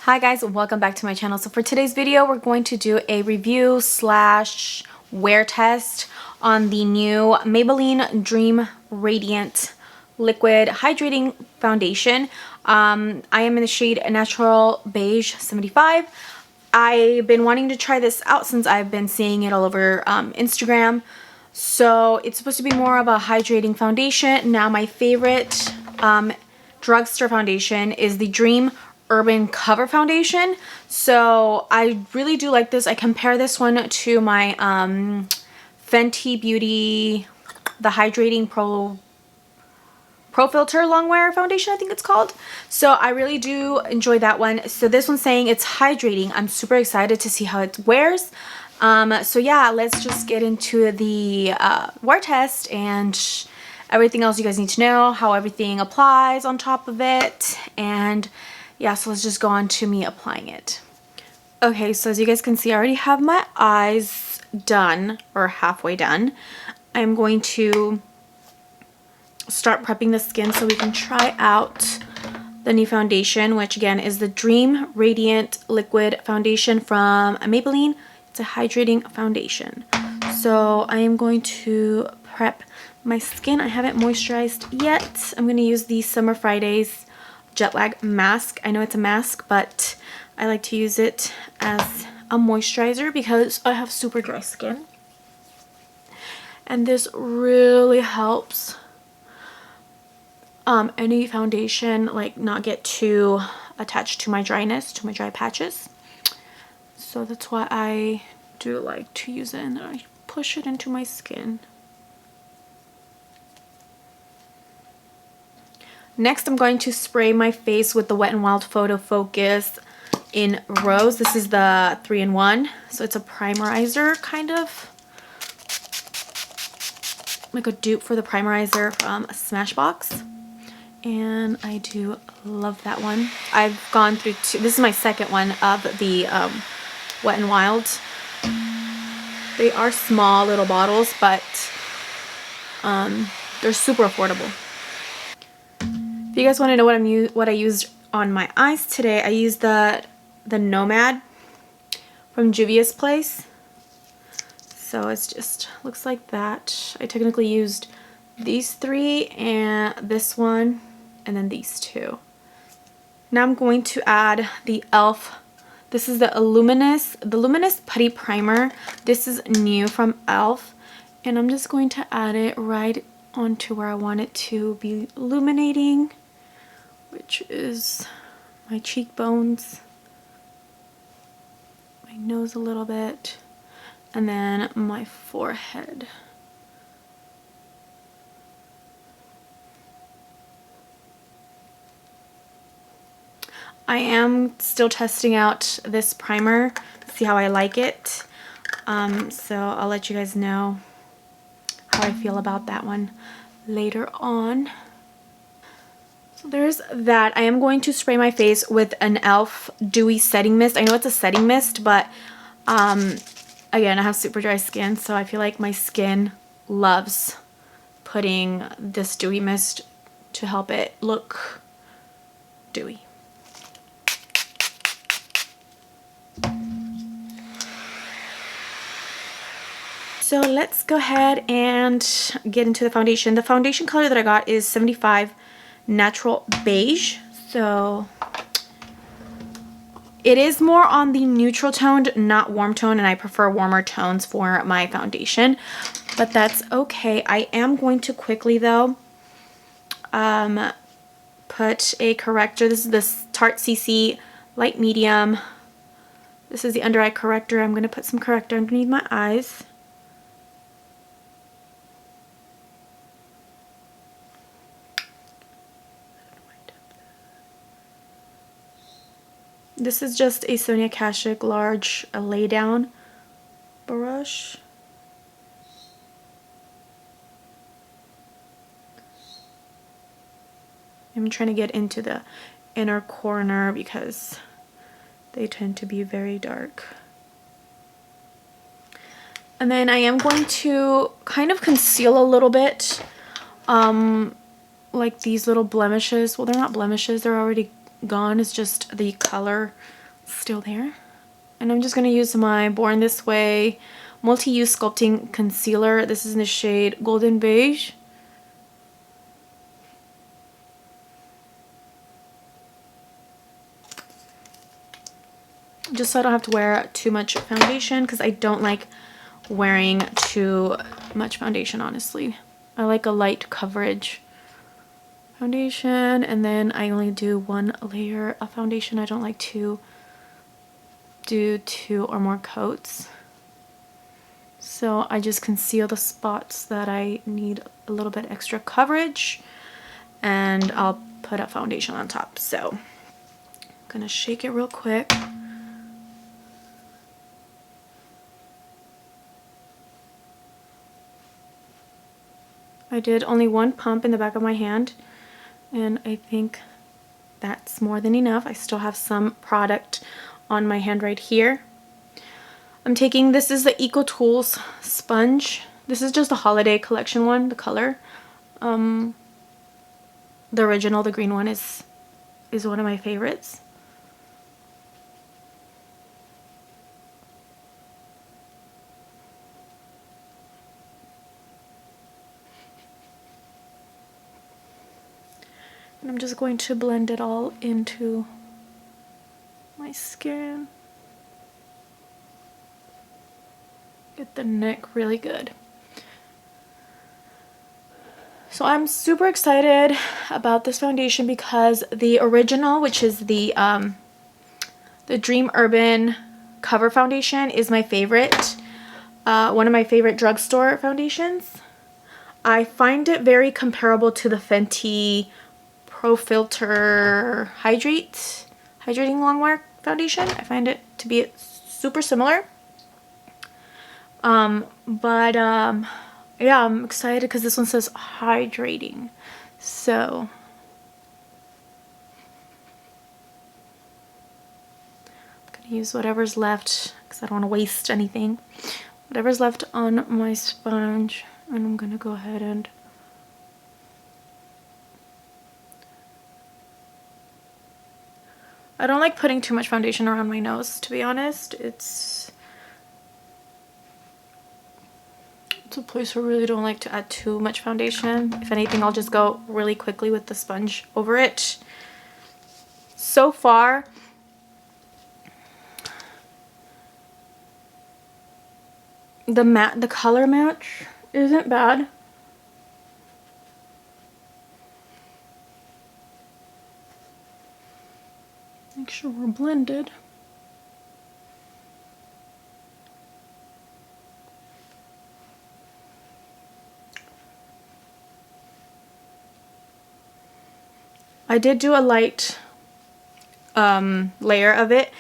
Hi guys, welcome back to my channel. So for today's video, we're going to do a review slash wear test on the new Maybelline Dream Radiant Liquid Hydrating Foundation. I am in the shade Natural Beige 75. I've been wanting to try this out since I've been seeing it all over Instagram. So it's supposed to be more of a hydrating foundation. Now my favorite drugstore foundation is the Dream Urban Cover Foundation. So I really do like this. I compare this one to my Fenty Beauty, the Hydrating Pro Filter Longwear Foundation, I think it's called. So I really do enjoy that one. So this one's saying it's hydrating. I'm super excited to see how it wears. So yeah, let's just get into the wear test and everything else you guys need to know, how everything applies on top of it, and yeah, so let's just go on to me applying it. Okay, so as you guys can see, I already have my eyes done, or halfway done. I'm going to start prepping the skin so we can try out the new foundation, which again is the Dream Radiant Liquid Foundation from Maybelline. It's a hydrating foundation. So I am going to prep my skin. I haven't moisturized yet. I'm going to use the Summer Fridays Jet Lag mask. I know it's a mask, but I like to use it as a moisturizer because I have super dry skin. And this really helps any foundation like not get too attached to my dryness, to my dry patches. So that's why I do like to use it, and then I push it into my skin. Next, I'm going to spray my face with the Wet n Wild Photo Focus in Rose. This is the 3-in-1, so it's a primerizer, kind of like a dupe for the primerizer from Smashbox. And I do love that one. I've gone through two. This is my second one of the Wet n Wild. They are small little bottles, but they're super affordable. If you guys want to know what I used on my eyes today, I used the Nomad from Juvias place. So it's just looks like that. I technically used these three and this one and then these two. Now I'm going to add the E.L.F. This is the Luminous Putty Primer. This is new from E.L.F. And I'm just going to add it right onto where I want it to be illuminating, which is my cheekbones, my nose a little bit, and then my forehead. I am still testing out this primer to see how I like it. So I'll let you guys know how I feel about that one later on. So there's that. I am going to spray my face with an E.L.F Dewy Setting Mist. I know it's a setting mist, but again, I have super dry skin, so I feel like my skin loves putting this dewy mist to help it look dewy. So let's go ahead and get into the foundation. The foundation color that I got is 75 Natural Beige. So it is more on the neutral toned, not warm tone, and I prefer warmer tones for my foundation, but that's okay. I am going to quickly though put a corrector. This is the Tarte CC Light Medium. This is the under eye corrector. I'm going to put some corrector underneath my eyes. This is just a Sonia Kashuk large lay down brush. I'm trying to get into the inner corner because they tend to be very dark. And then I am going to kind of conceal a little bit, like these little blemishes. Well, they're not blemishes, they're already gone. It's just the color still there. And I'm just going to use my Born This Way multi-use sculpting concealer. This is in the shade Golden Beige. Just so I don't have to wear too much foundation, because I don't like wearing too much foundation, honestly. I like a light coverage foundation, and then I only do one layer of foundation. I don't like to do 2 or more coats. So I just conceal the spots that I need a little bit extra coverage, and I'll put a foundation on top. So I'm gonna shake it real quick. I did only one pump in the back of my hand, and I think that's more than enough. I still have some product on my hand right here. I'm taking, this is the EcoTools sponge. This is just the holiday collection one, the color. The original, the green one, is one of my favorites. And I'm just going to blend it all into my skin. Get the neck really good. So I'm super excited about this foundation because the original, which is the Dream Urban Cover Foundation, is my favorite. One of my favorite drugstore foundations. I find it very comparable to the Fenty Pro Filter Hydrating Longwear foundation. I find it to be super similar. Yeah, I'm excited because this one says hydrating. So I'm gonna use whatever's left because I don't want to waste anything. Whatever's left on my sponge, and I'm gonna go ahead and I don't like putting too much foundation around my nose, to be honest. It's a place I really don't like to add too much foundation. If anything, I'll just go really quickly with the sponge over it. So far, the color match isn't bad. Make sure we're blended. I did do a light layer of it.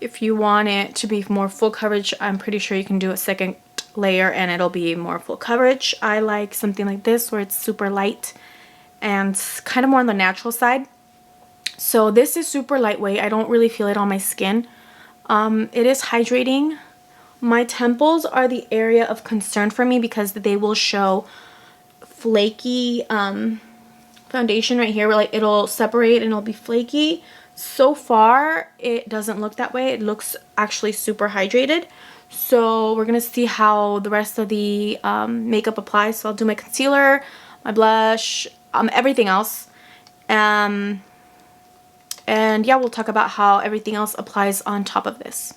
If you want it to be more full coverage, I'm pretty sure you can do a second layer and it'll be more full coverage. I like something like this where it's super light and kind of more on the natural side. So this is super lightweight. I don't really feel it on my skin. It is hydrating. My temples are the area of concern for me because they will show flaky foundation right here, where like it'll separate and it'll be flaky. So far it doesn't look that way. It looks actually super hydrated. So we're gonna see how the rest of the makeup applies. So I'll do my concealer, my blush, everything else. And yeah, we'll talk about how everything else applies on top of this.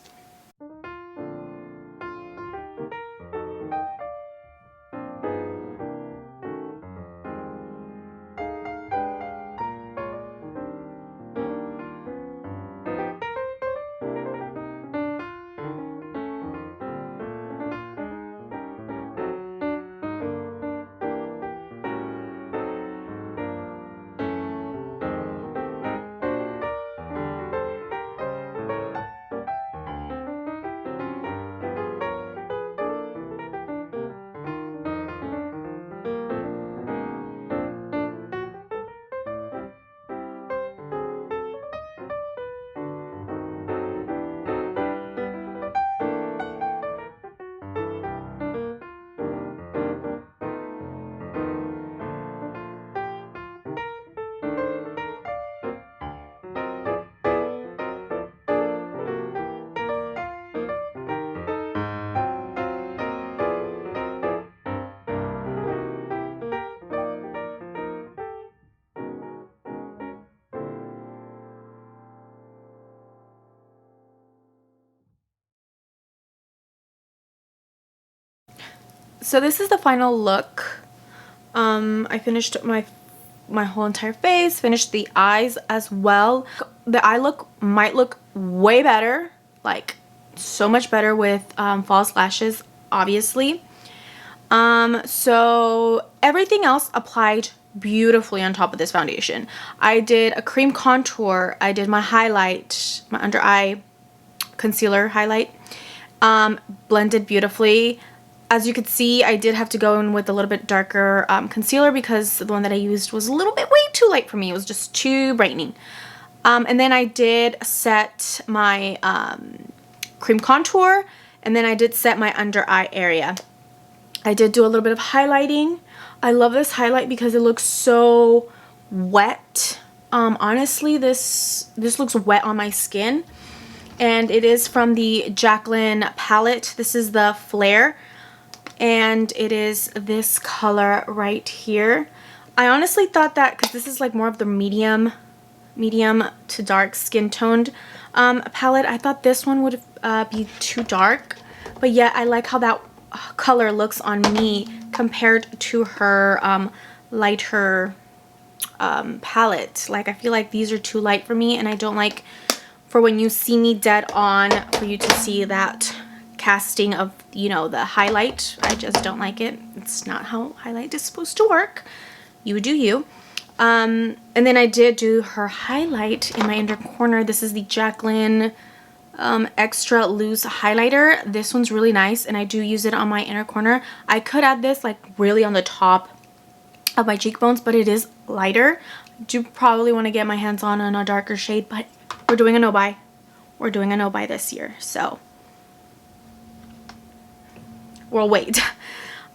So this is the final look. I finished my whole entire face, finished the eyes as well. The eye look might look way better, like so much better with false lashes, obviously. So everything else applied beautifully on top of this foundation. I did a cream contour, I did my highlight, my under eye concealer highlight, blended beautifully. As you could see, I did have to go in with a little bit darker concealer because the one that I used was a little bit way too light for me. It was just too brightening. And then I did set my cream contour, and then I did set my under eye area. I did do a little bit of highlighting. I love this highlight because it looks so wet. Honestly, this looks wet on my skin. And it is from the Jaclyn palette. This is the Flare. And it is this color right here. I honestly thought that, because this is like more of the medium to dark skin toned palette, I thought this one would be too dark. But yet I like how that color looks on me compared to her lighter palette. Like, I feel like these are too light for me, and I don't like for when you see me dead on for you to see that casting of, you know, the highlight. I just don't like it. It's not how highlight is supposed to work. You do you. And then I did do her highlight in my inner corner. This is the Jaclyn extra loose highlighter. This one's really nice, and I do use it on my inner corner. I could add this like really on the top of my cheekbones, but it is lighter. I do probably want to get my hands on a darker shade, but we're doing a no buy. We're doing a no buy this year, so we'll wait.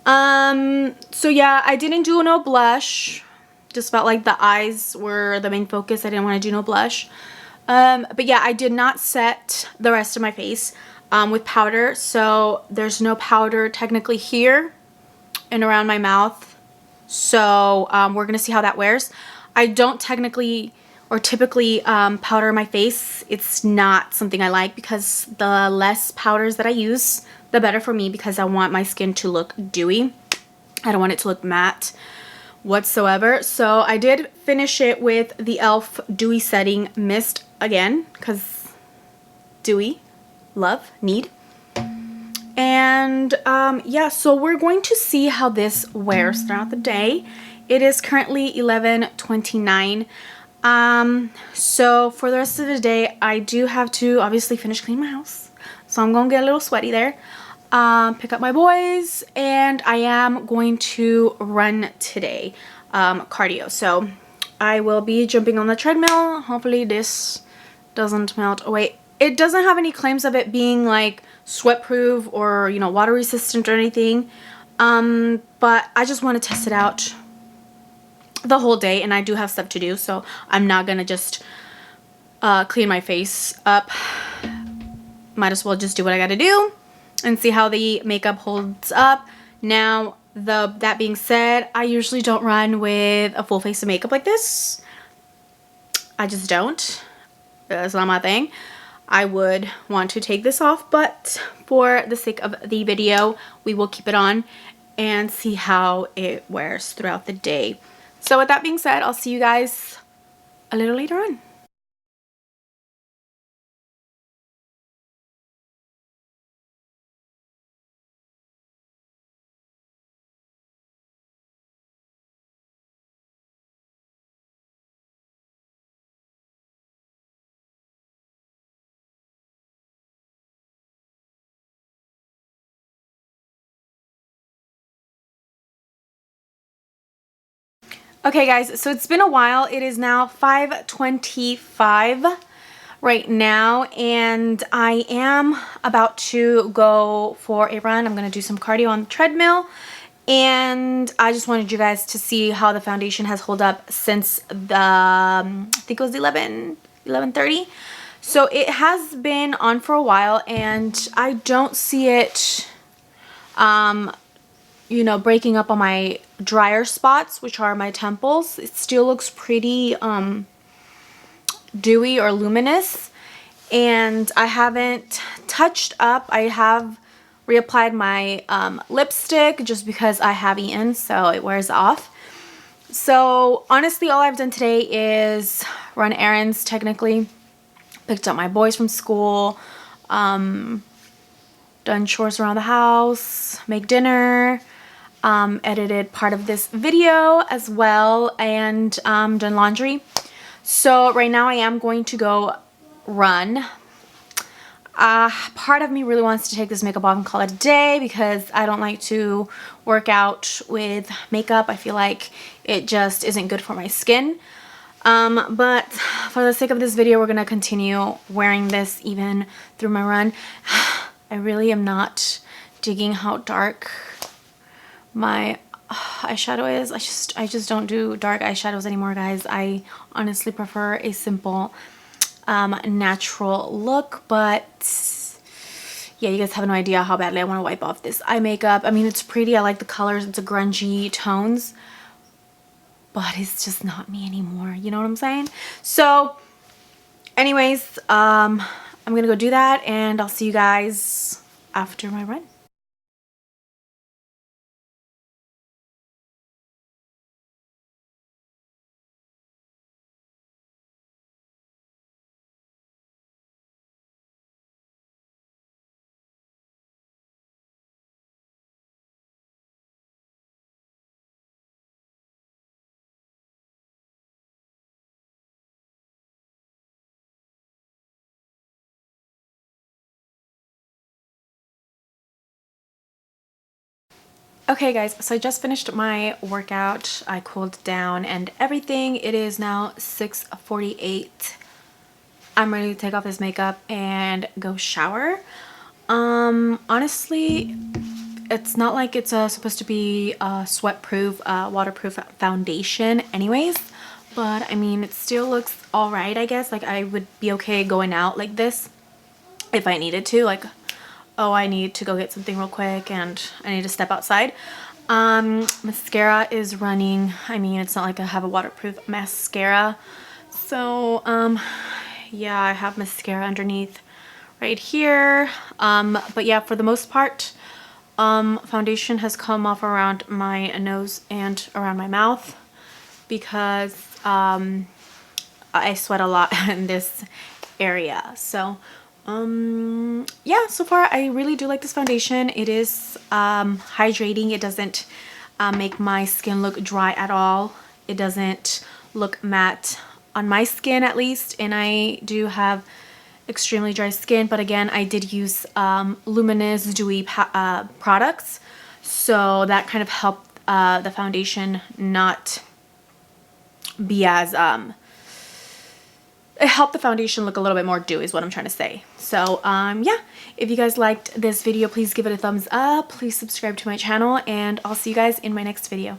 So yeah, I didn't do no blush. Just felt like the eyes were the main focus. I didn't want to do no blush. But yeah, I did not set the rest of my face with powder, so there's no powder technically here and around my mouth. So we're gonna see how that wears. I don't technically or typically powder my face. It's not something I like, because the less powders that I use, the better for me, because I want my skin to look dewy. I don't want it to look matte whatsoever. So I did finish it with the E.L.F Dewy Setting Mist again, because dewy, love, need. And yeah, so we're going to see how this wears throughout the day. It is currently 11:29. So for the rest of the day, I do have to obviously finish cleaning my house, so I'm gonna get a little sweaty there, pick up my boys, and I am going to run today, cardio. So I will be jumping on the treadmill. Hopefully this doesn't melt away. It doesn't have any claims of it being like sweat proof or, you know, water resistant or anything, but I just want to test it out the whole day, and I do have stuff to do, so I'm not gonna just clean my face up. Might as well just do what I gotta do and see how the makeup holds up. Now, that being said, I usually don't run with a full face of makeup like this. I just don't. That's not my thing. I would want to take this off, but for the sake of the video, we will keep it on and see how it wears throughout the day. So with that being said, I'll see you guys a little later on. Okay guys, so it's been a while. It is now 5:25 right now, and I am about to go for a run. I'm going to do some cardio on the treadmill, and I just wanted you guys to see how the foundation has held up since the, I think it was 11:30. So it has been on for a while, and I don't see it you know, breaking up on my drier spots, which are my temples. It still looks pretty dewy or luminous, and I haven't touched up. I have reapplied my lipstick just because I have eaten, so it wears off. So honestly, all I've done today is run errands technically. Picked up my boys from school, done chores around the house, make dinner, edited part of this video as well, and done laundry. So right now I am going to go run. Part of me really wants to take this makeup off and call it a day because I don't like to work out with makeup. I feel like it just isn't good for my skin. But for the sake of this video, we're going to continue wearing this even through my run. I really am not digging how dark my eyeshadow is. I just don't do dark eyeshadows anymore, guys. I honestly prefer a simple natural look, but yeah, you guys have no idea how badly I want to wipe off this eye makeup. I mean, it's pretty. I like the colors. It's a grungy tones, but it's just not me anymore. You know what I'm saying? So anyways, I'm gonna go do that, and I'll see you guys after my run. Okay guys, so I just finished my workout. I cooled down and everything. It is now 6:48. I'm ready to take off this makeup and go shower. Honestly, it's not like it's supposed to be a sweat-proof, waterproof foundation anyways, but I mean, it still looks alright, I guess. Like, I would be okay going out like this if I needed to, like, oh, I need to go get something real quick and I need to step outside. Mascara is running. I mean, it's not like I have a waterproof mascara. So, yeah, I have mascara underneath right here. But yeah, for the most part, foundation has come off around my nose and around my mouth because I sweat a lot in this area. So yeah, so far I really do like this foundation. It is hydrating. It doesn't make my skin look dry at all. It doesn't look matte on my skin, at least, and I do have extremely dry skin, but again, I did use Luminous Dewy products, so that kind of helped the foundation not be as it helped the foundation look a little bit more dewy is what I'm trying to say. So yeah, if you guys liked this video, please give it a thumbs up, please subscribe to my channel, and I'll see you guys in my next video.